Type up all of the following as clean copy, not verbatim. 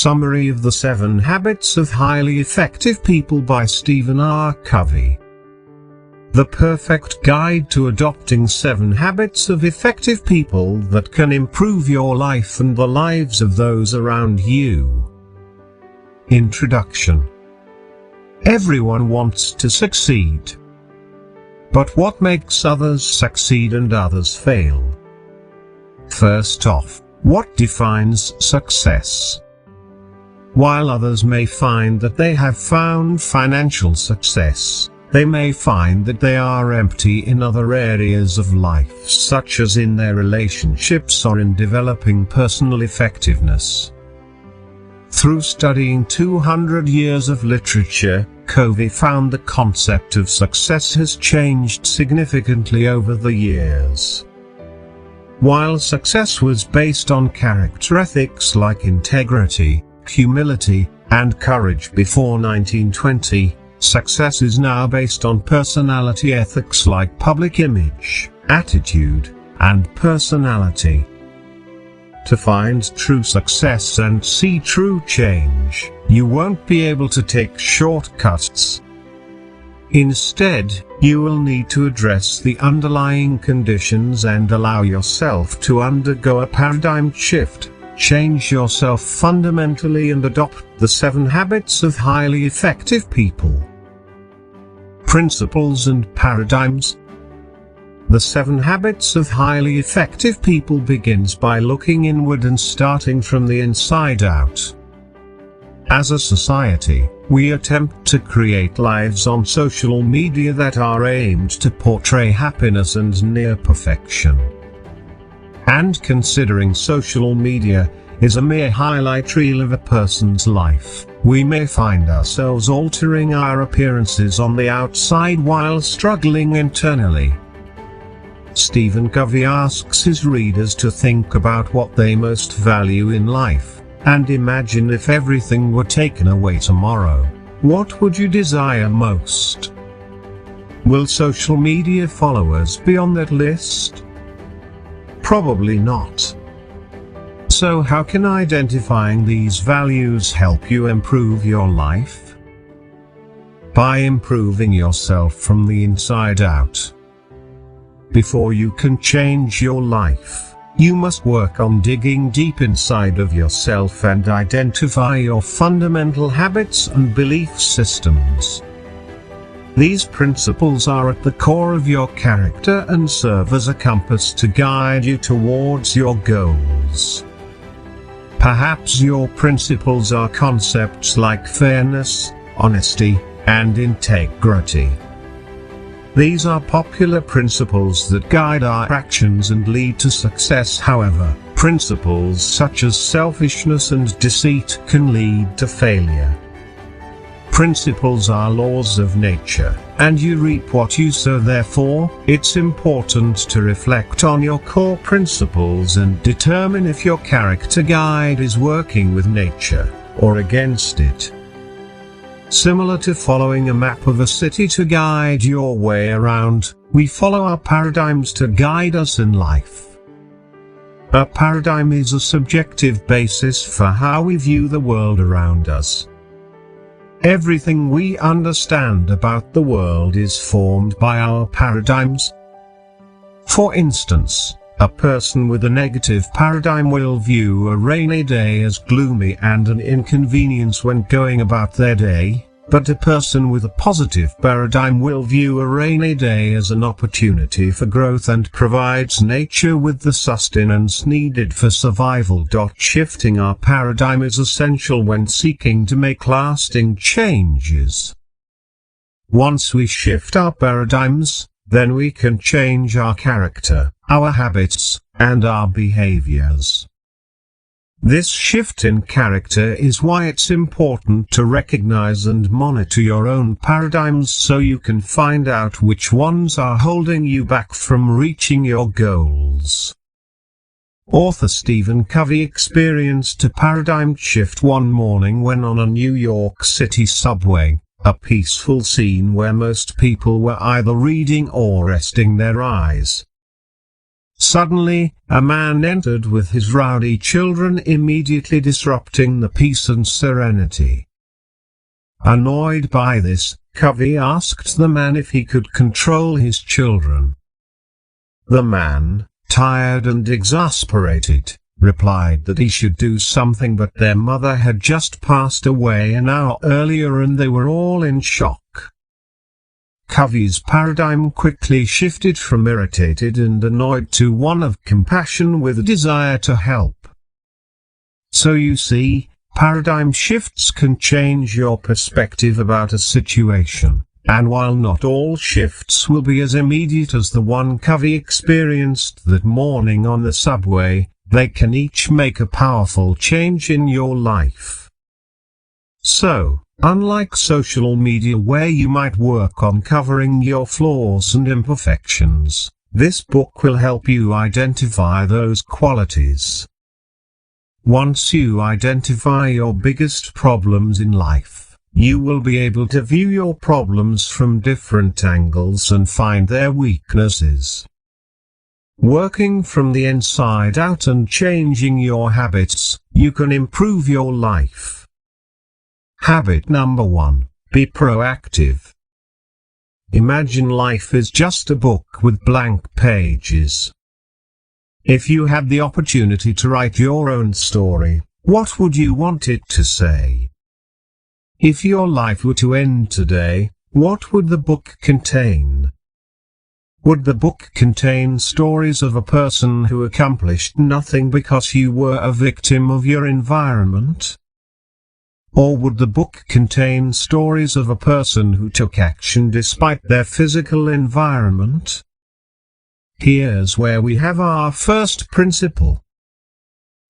Summary of the 7 Habits of Highly Effective People by Stephen R. Covey. The perfect guide to adopting 7 habits of effective people that can improve your life and the lives of those around you. Introduction. Everyone wants to succeed. But what makes others succeed and others fail? First off, what defines success? While others may find that they have found financial success, they may find that they are empty in other areas of life, such as in their relationships or in developing personal effectiveness. Through studying 200 years of literature, Covey found the concept of success has changed significantly over the years. While success was based on character ethics like integrity, humility, and courage before 1920, success is now based on personality ethics like public image, attitude, and personality. To find true success and see true change, you won't be able to take shortcuts. Instead, you will need to address the underlying conditions and allow yourself to undergo a paradigm shift. Change yourself fundamentally and adopt the 7 habits of highly effective people. Principles and paradigms. The 7 habits of highly effective people begins by looking inward and starting from the inside out. As a society, we attempt to create lives on social media that are aimed to portray happiness and near perfection. And considering social media is a mere highlight reel of a person's life, we may find ourselves altering our appearances on the outside while struggling internally. Stephen Covey asks his readers to think about what they most value in life, and imagine if everything were taken away tomorrow, what would you desire most? Will social media followers be on that list? Probably not. So how can identifying these values help you improve your life? By improving yourself from the inside out. Before you can change your life, you must work on digging deep inside of yourself and identify your fundamental habits and belief systems. These principles are at the core of your character and serve as a compass to guide you towards your goals. Perhaps your principles are concepts like fairness, honesty, and integrity. These are popular principles that guide our actions and lead to success. However, principles such as selfishness and deceit can lead to failure. Principles are laws of nature, and you reap what you sow. Therefore, it's important to reflect on your core principles and determine if your character guide is working with nature or against it. Similar to following a map of a city to guide your way around, we follow our paradigms to guide us in life. A paradigm is a subjective basis for how we view the world around us. Everything we understand about the world is formed by our paradigms. For instance, a person with a negative paradigm will view a rainy day as gloomy and an inconvenience when going about their day, but a person with a positive paradigm will view a rainy day as an opportunity for growth and provides nature with the sustenance needed for survival. Shifting our paradigm is essential when seeking to make lasting changes. Once we shift our paradigms, then we can change our character, our habits, and our behaviors. This shift in character is why it's important to recognize and monitor your own paradigms so you can find out which ones are holding you back from reaching your goals. Author Stephen Covey experienced a paradigm shift one morning when on a New York City subway, a peaceful scene where most people were either reading or resting their eyes. Suddenly, a man entered with his rowdy children, immediately disrupting the peace and serenity. Annoyed by this, Kavi asked the man if he could control his children. The man, tired and exasperated, replied that he should do something, but their mother had just passed away an hour earlier and they were all in shock. Kavi's paradigm quickly shifted from irritated and annoyed to one of compassion with a desire to help. So you see, paradigm shifts can change your perspective about a situation, and while not all shifts will be as immediate as the one Kavi experienced that morning on the subway, they can each make a powerful change in your life. So, unlike social media where you might work on covering your flaws and imperfections, this book will help you identify those qualities. Once you identify your biggest problems in life, you will be able to view your problems from different angles and find their weaknesses. Working from the inside out and changing your habits, you can improve your life. Habit number 1, be proactive. Imagine life is just a book with blank pages. If you had the opportunity to write your own story, what would you want it to say? If your life were to end today, what would the book contain? Would the book contain stories of a person who accomplished nothing because you were a victim of your environment? Or would the book contain stories of a person who took action despite their physical environment? Here's where we have our first principle.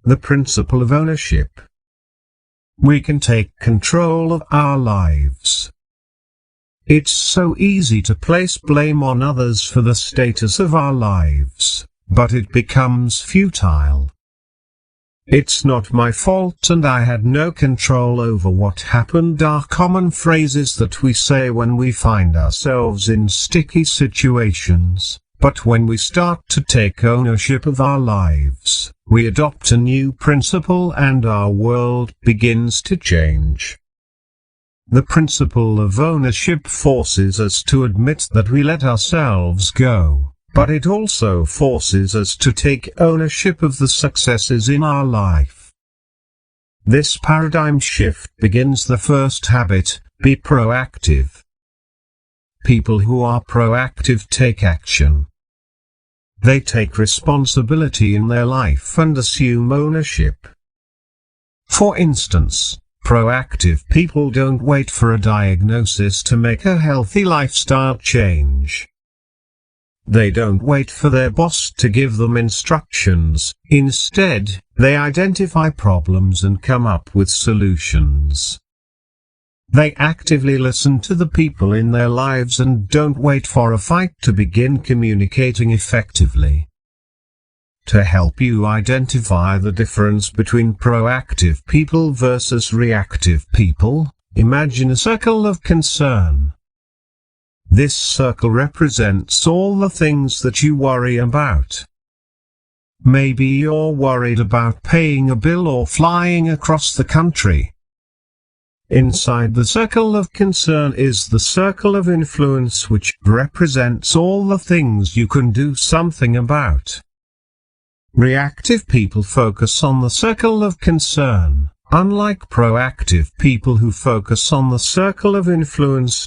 The principle of ownership. We can take control of our lives. It's so easy to place blame on others for the status of our lives, but it becomes futile. It's not my fault and I had no control over what happened are common phrases that we say when we find ourselves in sticky situations, but when we start to take ownership of our lives, we adopt a new principle and our world begins to change. The principle of ownership forces us to admit that we let ourselves go. But it also forces us to take ownership of the successes in our life. This paradigm shift begins the first habit, be proactive. People who are proactive take action. They take responsibility in their life and assume ownership. For instance, proactive people don't wait for a diagnosis to make a healthy lifestyle change. They don't wait for their boss to give them instructions. Instead, they identify problems and come up with solutions. They actively listen to the people in their lives and don't wait for a fight to begin communicating effectively. To help you identify the difference between proactive people versus reactive people, imagine a circle of concern. This circle represents all the things that you worry about. Maybe you're worried about paying a bill or flying across the country. Inside the circle of concern is the circle of influence, which represents all the things you can do something about. Reactive people focus on the circle of concern, unlike proactive people who focus on the circle of influence.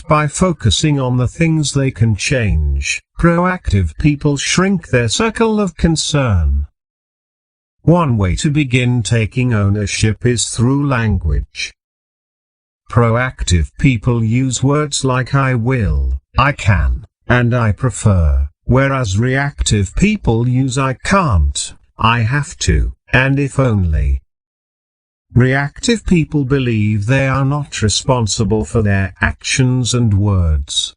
By focusing on the things they can change, proactive people shrink their circle of concern. One way to begin taking ownership is through language. Proactive people use words like I will, I can, and I prefer, whereas reactive people use I can't, I have to, and if only. Reactive people believe they are not responsible for their actions and words.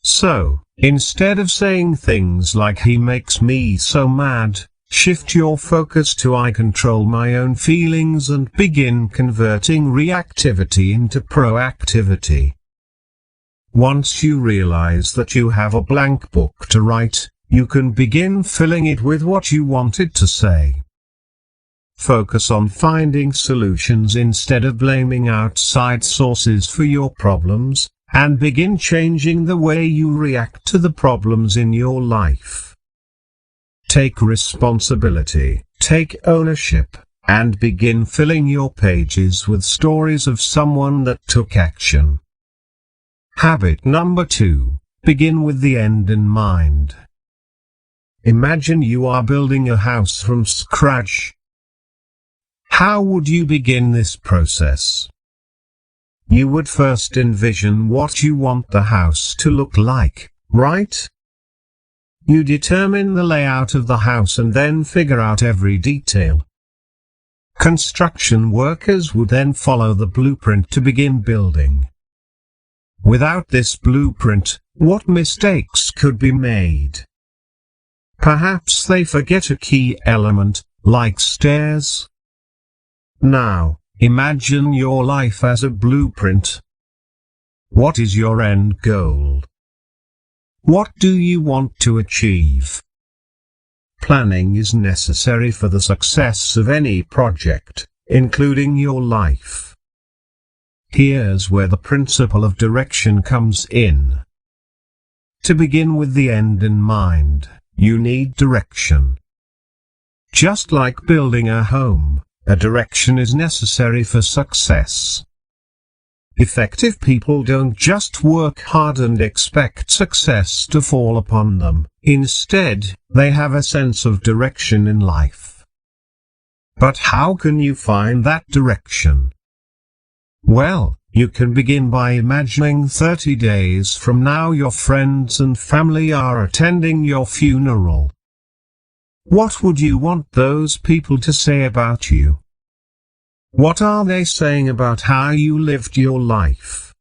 So, instead of saying things like he makes me so mad, shift your focus to I control my own feelings and begin converting reactivity into proactivity. Once you realize that you have a blank book to write, you can begin filling it with what you wanted to say. Focus on finding solutions instead of blaming outside sources for your problems, and begin changing the way you react to the problems in your life. Take responsibility, take ownership, and begin filling your pages with stories of someone that took action. Habit number 2. Begin with the end in mind. Imagine you are building a house from scratch. How would you begin this process? You would first envision what you want the house to look like, right? You determine the layout of the house and then figure out every detail. Construction workers would then follow the blueprint to begin building. Without this blueprint, what mistakes could be made? Perhaps they forget a key element, like stairs. Now, imagine your life as a blueprint. What is your end goal? What do you want to achieve? Planning is necessary for the success of any project, including your life. Here's where the principle of direction comes in. To begin with the end in mind, you need direction. Just like building a home, a direction is necessary for success. Effective people don't just work hard and expect success to fall upon them. Instead, they have a sense of direction in life. But how can you find that direction? Well, you can begin by imagining 30 days from now your friends and family are attending your funeral. What would you want those people to say about you? What are they saying about how you lived your life?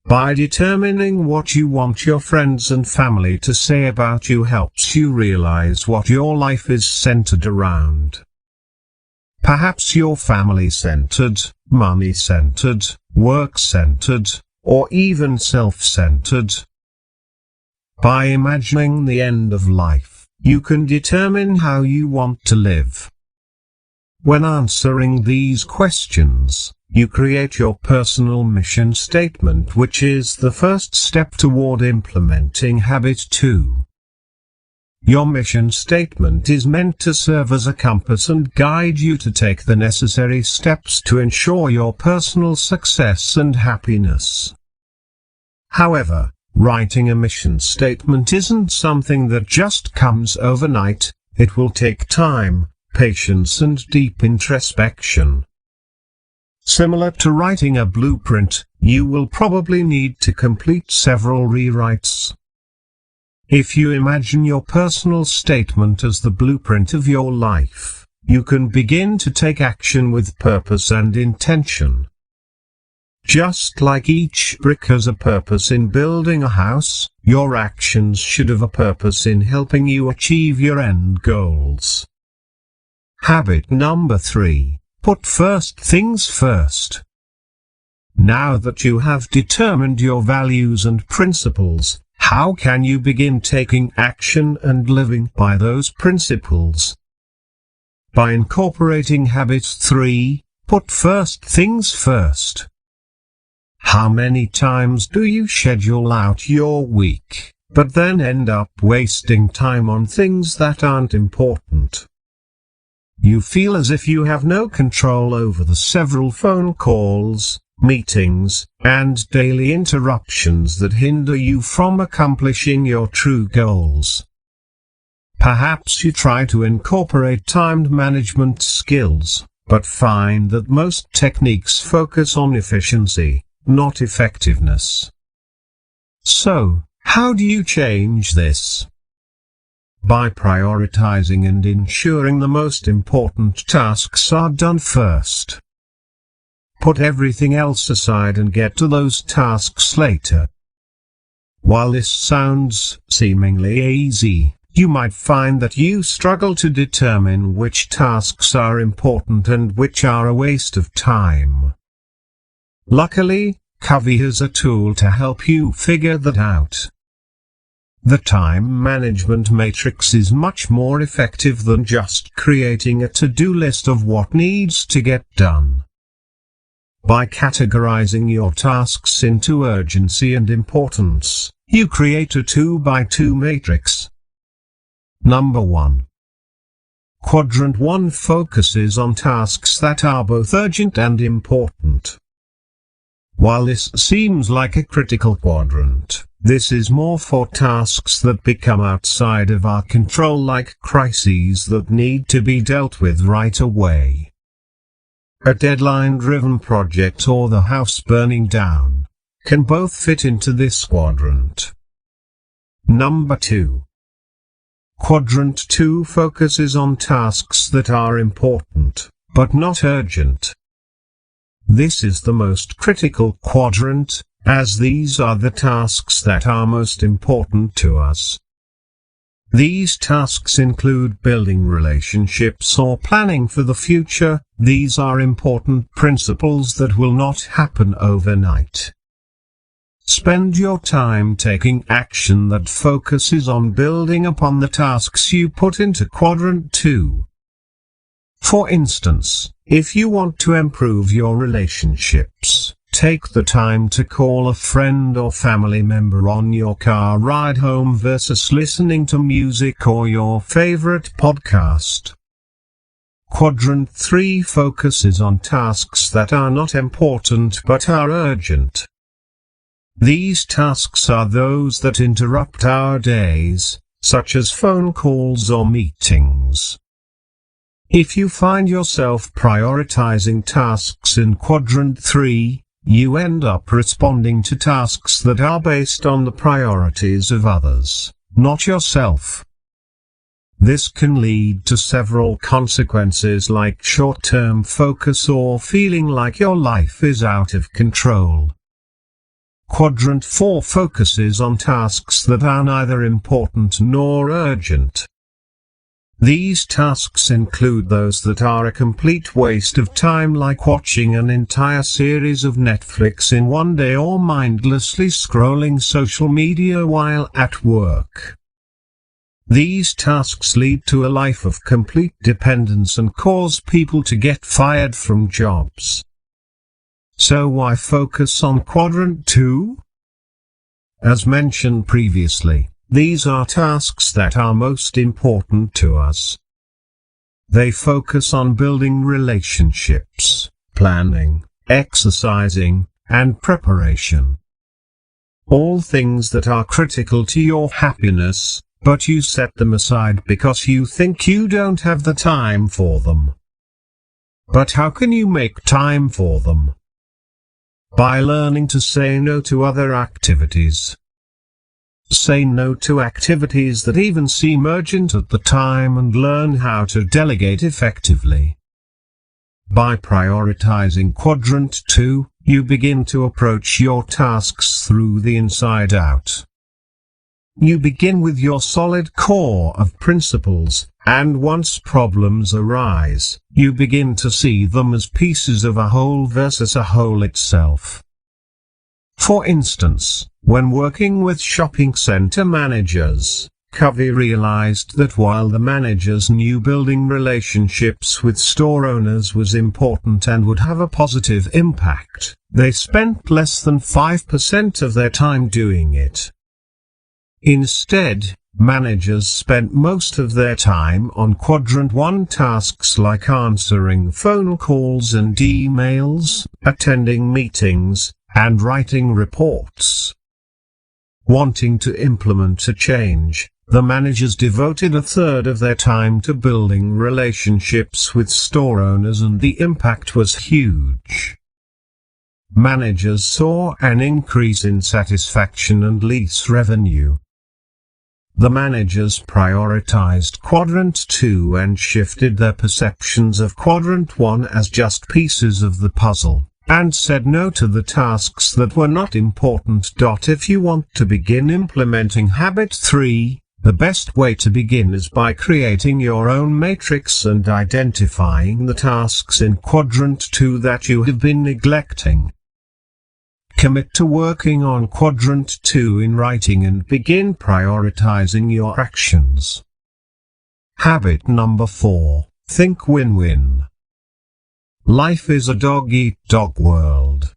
By determining what you want your friends and family to say about you helps you realize what your life is centered around. Perhaps you're family-centered, money-centered, work-centered, or even self-centered. By imagining the end of life, you can determine how you want to live. When answering these questions, you create your personal mission statement, which is the first step toward implementing habit 2. Your mission statement is meant to serve as a compass and guide you to take the necessary steps to ensure your personal success and happiness. However, writing a mission statement isn't something that just comes overnight. It will take time, patience, and deep introspection. Similar to writing a blueprint, you will probably need to complete several rewrites. If you imagine your personal statement as the blueprint of your life, you can begin to take action with purpose and intention. Just like each brick has a purpose in building a house, your actions should have a purpose in helping you achieve your end goals. Habit number 3. Put first things first. Now that you have determined your values and principles, how can you begin taking action and living by those principles? By incorporating habit 3, put first things first. How many times do you schedule out your week, but then end up wasting time on things that aren't important? You feel as if you have no control over the several phone calls, meetings, and daily interruptions that hinder you from accomplishing your true goals. Perhaps you try to incorporate time management skills, but find that most techniques focus on efficiency, not effectiveness. So, how do you change this? By prioritizing and ensuring the most important tasks are done first. Put everything else aside and get to those tasks later. While this sounds seemingly easy, you might find that you struggle to determine which tasks are important and which are a waste of time. Luckily, Covey has a tool to help you figure that out. The time management matrix is much more effective than just creating a to-do list of what needs to get done. By categorizing your tasks into urgency and importance, you create a 2x2 matrix. Number 1. Quadrant 1 focuses on tasks that are both urgent and important. While this seems like a critical quadrant, this is more for tasks that become outside of our control, like crises that need to be dealt with right away. A deadline-driven project or the house burning down can both fit into this quadrant. Number 2. Quadrant 2 focuses on tasks that are important, but not urgent. This is the most critical quadrant, as these are the tasks that are most important to us. These tasks include building relationships or planning for the future. These are important principles that will not happen overnight. Spend your time taking action that focuses on building upon the tasks you put into Quadrant 2. For instance, if you want to improve your relationships, take the time to call a friend or family member on your car ride home versus listening to music or your favorite podcast. Quadrant 3 focuses on tasks that are not important but are urgent. These tasks are those that interrupt our days, such as phone calls or meetings. If you find yourself prioritizing tasks in Quadrant 3, you end up responding to tasks that are based on the priorities of others, not yourself. This can lead to several consequences, like short-term focus or feeling like your life is out of control. Quadrant 4 focuses on tasks that are neither important nor urgent. These tasks include those that are a complete waste of time, like watching an entire series of Netflix in one day or mindlessly scrolling social media while at work. These tasks lead to a life of complete dependence and cause people to get fired from jobs. So why focus on Quadrant 2? As mentioned previously, these are tasks that are most important to us. They focus on building relationships, planning, exercising, and preparation. All things that are critical to your happiness, but you set them aside because you think you don't have the time for them. But how can you make time for them? By learning to say no to other activities. Say no to activities that even seem urgent at the time and learn how to delegate effectively. By prioritizing Quadrant 2, you begin to approach your tasks through the inside out. You begin with your solid core of principles, and once problems arise, you begin to see them as pieces of a whole versus a whole itself. For instance, when working with shopping center managers, Covey realized that while the managers knew building relationships with store owners was important and would have a positive impact, they spent less than 5% of their time doing it. Instead, managers spent most of their time on Quadrant 1 tasks like answering phone calls and emails, attending meetings, and writing reports. Wanting to implement a change, the managers devoted a third of their time to building relationships with store owners, and the impact was huge. Managers saw an increase in satisfaction and lease revenue. The managers prioritized Quadrant 2 and shifted their perceptions of Quadrant 1 as just pieces of the puzzle, and said no to the tasks that were not important. If you want to begin implementing Habit 3, the best way to begin is by creating your own matrix and identifying the tasks in Quadrant 2 that you have been neglecting. Commit to working on Quadrant 2 in writing and begin prioritizing your actions. Habit number 4. Think win-win. Life is a dog-eat-dog world.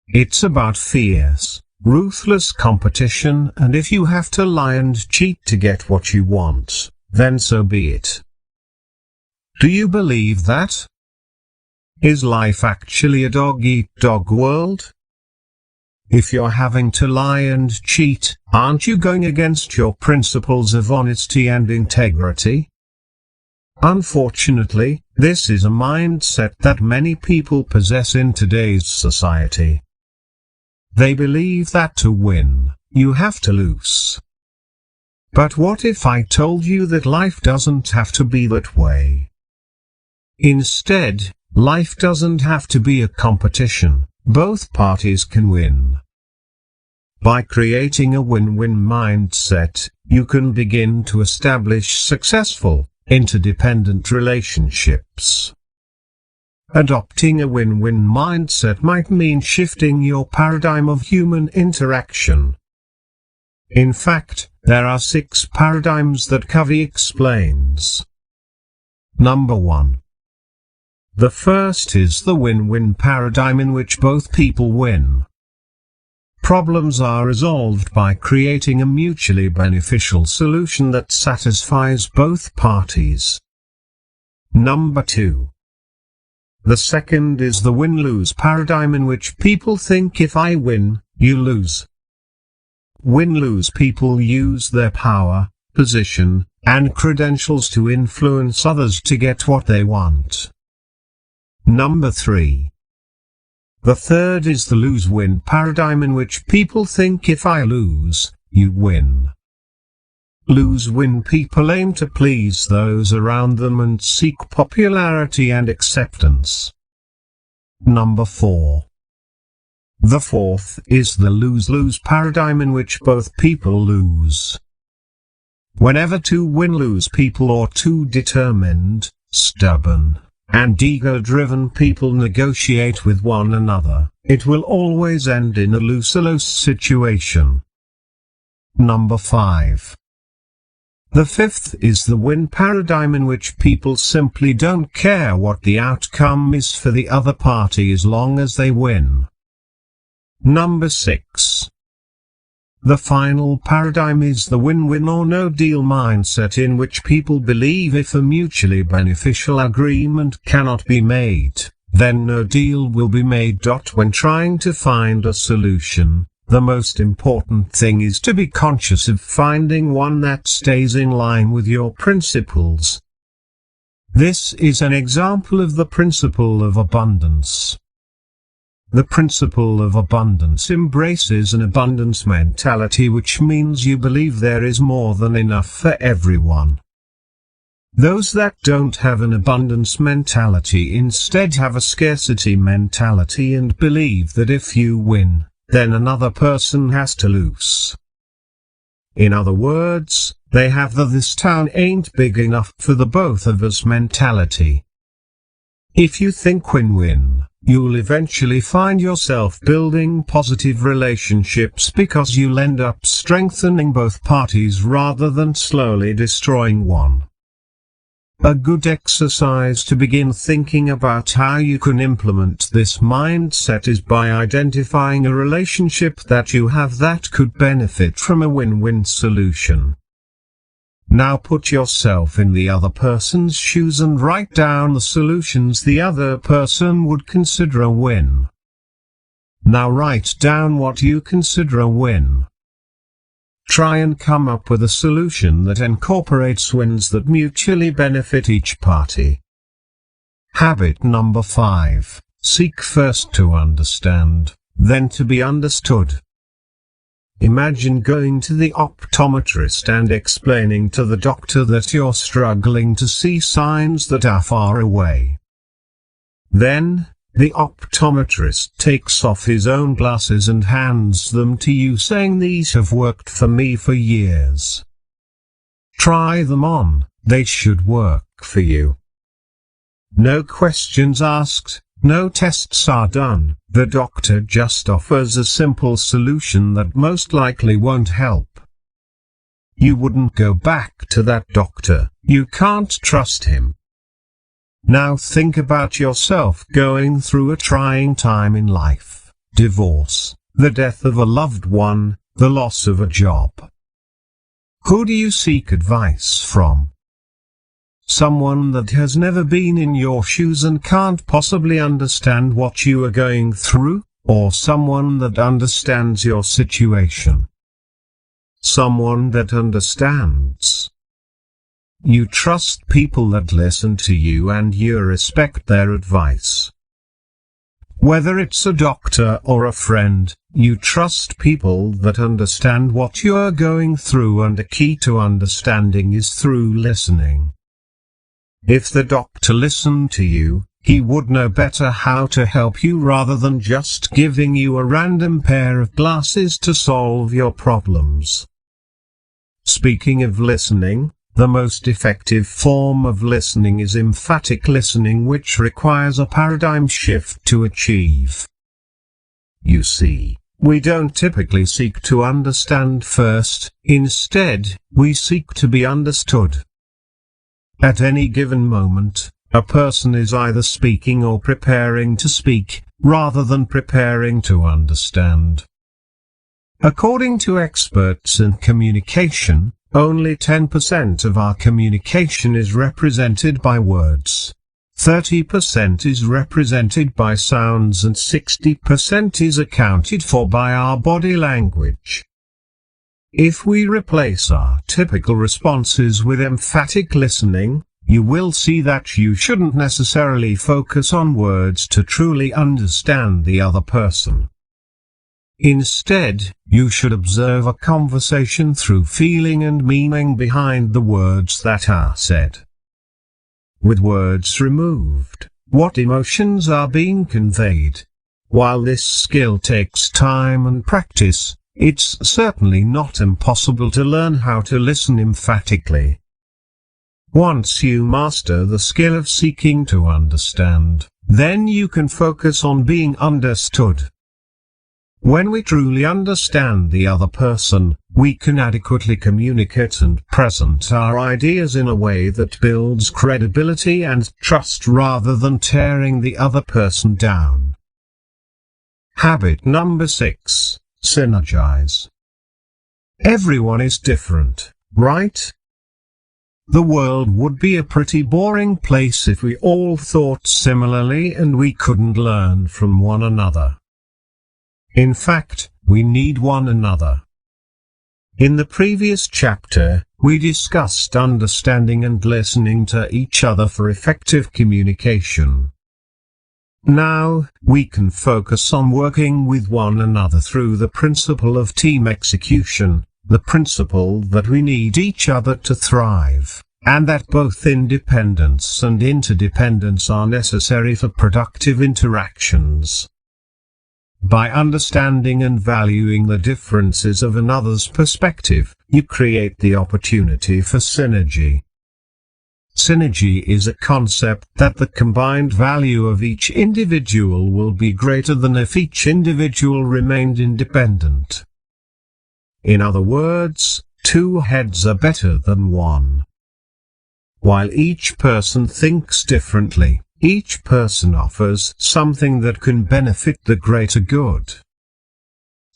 It's about fierce, ruthless competition, and if you have to lie and cheat to get what you want, then so be it. Do you believe that? Is life actually a dog-eat-dog world? If you're having to lie and cheat, aren't you going against your principles of honesty and integrity? Unfortunately, this is a mindset that many people possess in today's society. They believe that to win, you have to lose. But what if I told you that life doesn't have to be that way? Instead, life doesn't have to be a competition. Both parties can win. By creating a win-win mindset, you can begin to establish successful, interdependent relationships. Adopting a win-win mindset might mean shifting your paradigm of human interaction. In fact, there are 6 paradigms that Covey explains. Number 1. The first is the win-win paradigm, in which both people win. Problems are resolved by creating a mutually beneficial solution that satisfies both parties. Number 2. The second is the win-lose paradigm, in which people think if I win, you lose. Win-lose people use their power, position, and credentials to influence others to get what they want. Number 3. The third is the lose-win paradigm, in which people think if I lose, you win. Lose-win people aim to please those around them and seek popularity and acceptance. Number 4. The fourth is the lose-lose paradigm, in which both people lose. Whenever two win-lose people or two determined, stubborn, and ego-driven people negotiate with one another, it will always end in a lose-lose situation. Number 5. The fifth is the win paradigm, in which people simply don't care what the outcome is for the other party as long as they win. Number 6. The final paradigm is the win-win or no-deal mindset, in which people believe if a mutually beneficial agreement cannot be made, then no deal will be made. When trying to find a solution, the most important thing is to be conscious of finding one that stays in line with your principles. This is an example of the principle of abundance. The principle of abundance embraces an abundance mentality, which means you believe there is more than enough for everyone. Those that don't have an abundance mentality instead have a scarcity mentality and believe that if you win, then another person has to lose. In other words, they have the "this town ain't big enough for the both of us" mentality. If you think win-win, you'll eventually find yourself building positive relationships, because you'll end up strengthening both parties rather than slowly destroying one. A good exercise to begin thinking about how you can implement this mindset is by identifying a relationship that you have that could benefit from a win-win solution. Now put yourself in the other person's shoes and write down the solutions the other person would consider a win. Now write down what you consider a win. Try and come up with a solution that incorporates wins that mutually benefit each party. Habit number 5. Seek first to understand, then to be understood. Imagine going to the optometrist and explaining to the doctor that you're struggling to see signs that are far away. Then, the optometrist takes off his own glasses and hands them to you, saying, "These have worked for me for years. Try them on, they should work for you." No questions asked, No tests are done, the doctor just offers a simple solution that most likely won't help. You wouldn't go back to that doctor, you can't trust him. Now think about yourself going through a trying time in life, divorce, the death of a loved one, the loss of a job. Who do you seek advice from? Someone that has never been in your shoes and can't possibly understand what you are going through, or someone that understands your situation? Someone that understands. You trust people that listen to you and you respect their advice. Whether it's a doctor or a friend, you trust people that understand what you're going through, and the key to understanding is through listening. If the doctor listened to you, he would know better how to help you rather than just giving you a random pair of glasses to solve your problems. Speaking of listening, the most effective form of listening is emphatic listening, which requires a paradigm shift to achieve. You see, we don't typically seek to understand first, instead, we seek to be understood. At any given moment, a person is either speaking or preparing to speak, rather than preparing to understand. According to experts in communication, only 10% of our communication is represented by words. 30% is represented by sounds and 60% is accounted for by our body language. If we replace our typical responses with emphatic listening, you will see that you shouldn't necessarily focus on words to truly understand the other person. Instead, you should observe a conversation through feeling and meaning behind the words that are said. With words removed, what emotions are being conveyed? While this skill takes time and practice, it's certainly not impossible to learn how to listen emphatically. Once you master the skill of seeking to understand, then you can focus on being understood. When we truly understand the other person, we can adequately communicate and present our ideas in a way that builds credibility and trust rather than tearing the other person down. Habit number 6. Synergize. Everyone is different, right? The world would be a pretty boring place if we all thought similarly and we couldn't learn from one another. In fact, we need one another. In the previous chapter, we discussed understanding and listening to each other for effective communication. Now, we can focus on working with one another through the principle of team execution, the principle that we need each other to thrive, and that both independence and interdependence are necessary for productive interactions. By understanding and valuing the differences of another's perspective, you create the opportunity for synergy. Synergy is a concept that the combined value of each individual will be greater than if each individual remained independent. In other words, two heads are better than one. While each person thinks differently, each person offers something that can benefit the greater good.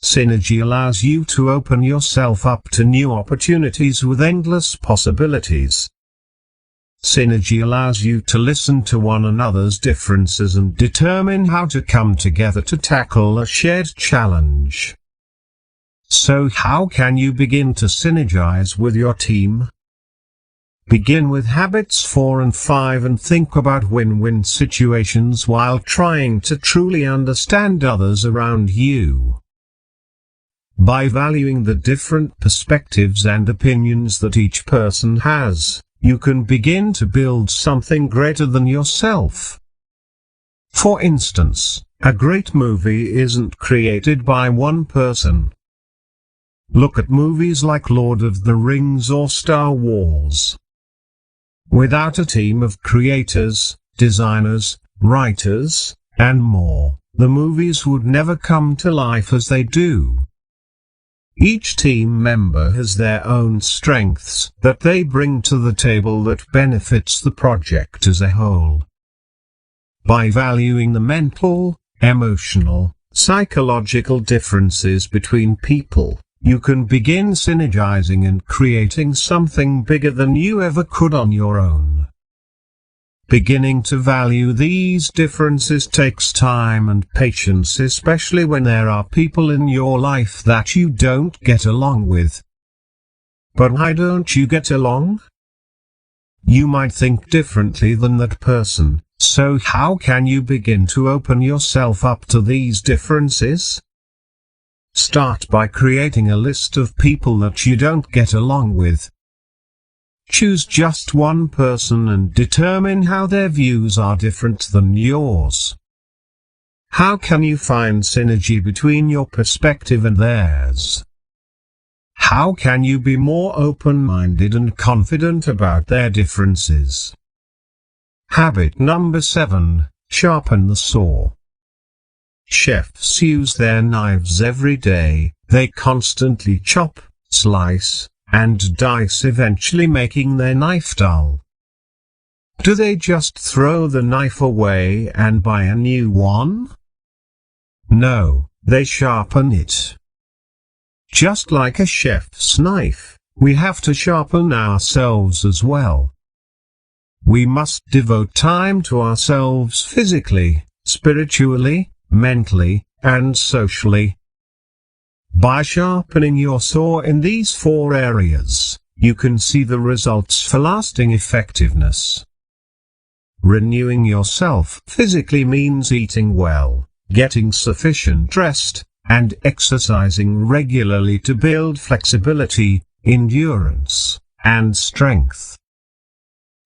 Synergy allows you to open yourself up to new opportunities with endless possibilities. Synergy allows you to listen to one another's differences and determine how to come together to tackle a shared challenge. So how can you begin to synergize with your team? Begin with habits 4 and 5 and think about win-win situations while trying to truly understand others around you. By valuing the different perspectives and opinions that each person has, you can begin to build something greater than yourself. For instance, a great movie isn't created by one person. Look at movies like Lord of the Rings or Star Wars. Without a team of creators, designers, writers, and more, the movies would never come to life as they do. Each team member has their own strengths that they bring to the table that benefits the project as a whole. By valuing the mental, emotional, psychological differences between people, you can begin synergizing and creating something bigger than you ever could on your own. Beginning to value these differences takes time and patience, especially when there are people in your life that you don't get along with. But why don't you get along? You might think differently than that person, so how can you begin to open yourself up to these differences? Start by creating a list of people that you don't get along with. Choose just one person and determine how their views are different than yours. How can you find synergy between your perspective and theirs? How can you be more open-minded and confident about their differences? Habit number 7, sharpen the saw. Chefs use their knives every day. They constantly chop, slice, and dice, eventually making their knife dull. Do they just throw the knife away and buy a new one? No, they sharpen it. Just like a chef's knife, we have to sharpen ourselves as well. We must devote time to ourselves physically, spiritually, mentally, and socially. By sharpening your saw in these 4 areas, you can see the results for lasting effectiveness. Renewing yourself physically means eating well, getting sufficient rest, and exercising regularly to build flexibility, endurance, and strength.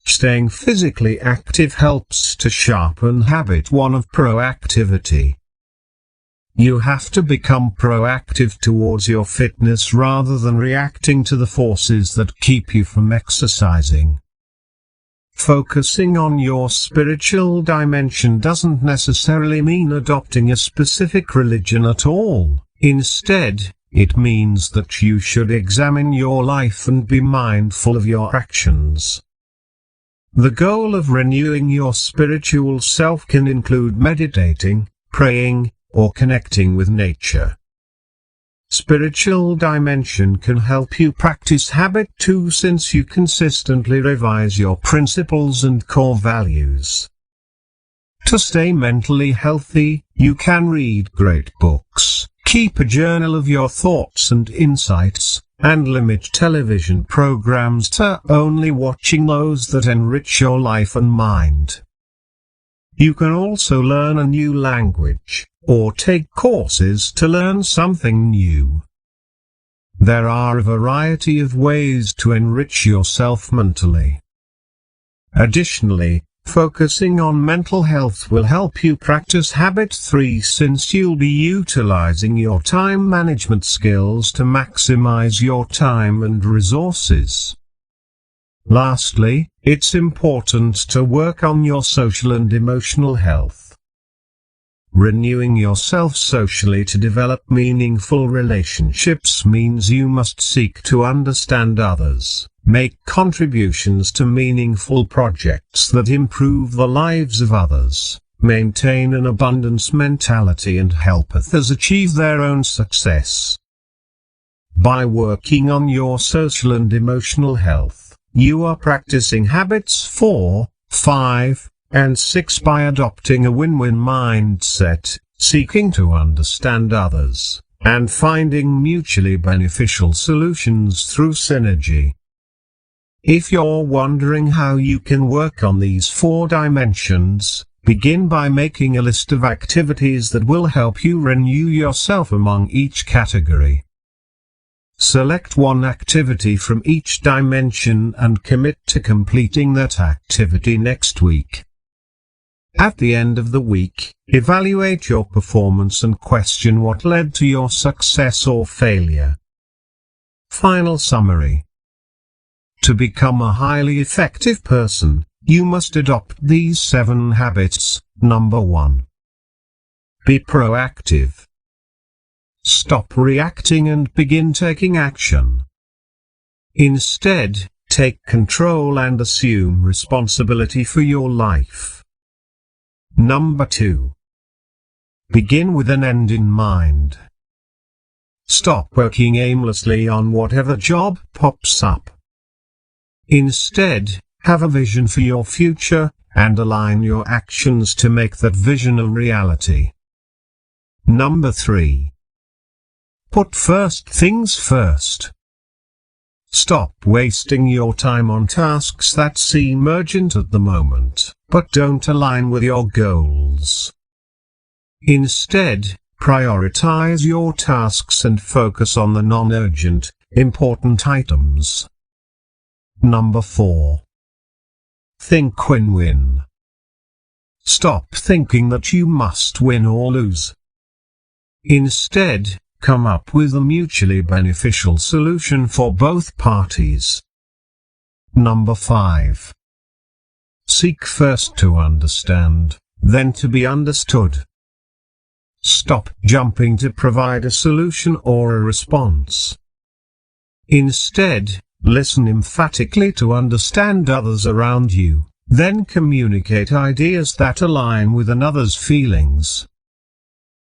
Staying physically active helps to sharpen habit 1 of proactivity. You have to become proactive towards your fitness rather than reacting to the forces that keep you from exercising. Focusing on your spiritual dimension doesn't necessarily mean adopting a specific religion at all. Instead, it means that you should examine your life and be mindful of your actions. The goal of renewing your spiritual self can include meditating, praying, or connecting with nature. Spiritual dimension can help you practice habit 2 since you consistently revise your principles and core values. To stay mentally healthy, you can read great books, keep a journal of your thoughts and insights, and limit television programs to only watching those that enrich your life and mind. You can also learn a new language, or take courses to learn something new. There are a variety of ways to enrich yourself mentally. Additionally, focusing on mental health will help you practice habit 3 since you'll be utilizing your time management skills to maximize your time and resources. Lastly, it's important to work on your social and emotional health. Renewing yourself socially to develop meaningful relationships means you must seek to understand others, make contributions to meaningful projects that improve the lives of others, maintain an abundance mentality and help others achieve their own success. By working on your social and emotional health, you are practicing habits 4, 5, and 6 by adopting a win-win mindset, seeking to understand others, and finding mutually beneficial solutions through synergy. If you're wondering how you can work on these 4 dimensions, begin by making a list of activities that will help you renew yourself among each category. Select one activity from each dimension and commit to completing that activity next week. At the end of the week, evaluate your performance and question what led to your success or failure. Final summary. To become a highly effective person, you must adopt these 7 habits. Number 1. Be proactive. Stop reacting and begin taking action. Instead, take control and assume responsibility for your life. Number 2. Begin with an end in mind. Stop working aimlessly on whatever job pops up. Instead, have a vision for your future, and align your actions to make that vision a reality. Number 3. Put first things first. Stop wasting your time on tasks that seem urgent at the moment, but don't align with your goals. Instead, prioritize your tasks and focus on the non-urgent, important items. Number 4. Think win-win. Stop thinking that you must win or lose. Instead, come up with a mutually beneficial solution for both parties. Number 5. Seek first to understand, then to be understood. Stop jumping to provide a solution or a response. Instead, listen emphatically to understand others around you, then communicate ideas that align with another's feelings.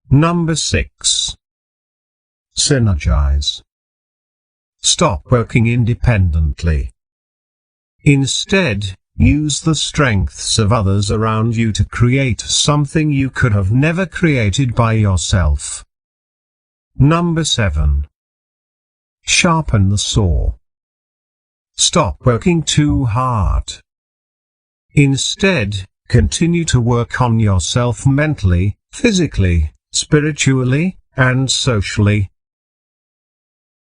Number 6. Synergize. Stop working independently. Instead, use the strengths of others around you to create something you could have never created by yourself. Number 7. Sharpen the saw. Stop working too hard. Instead, continue to work on yourself mentally, physically, spiritually, and socially,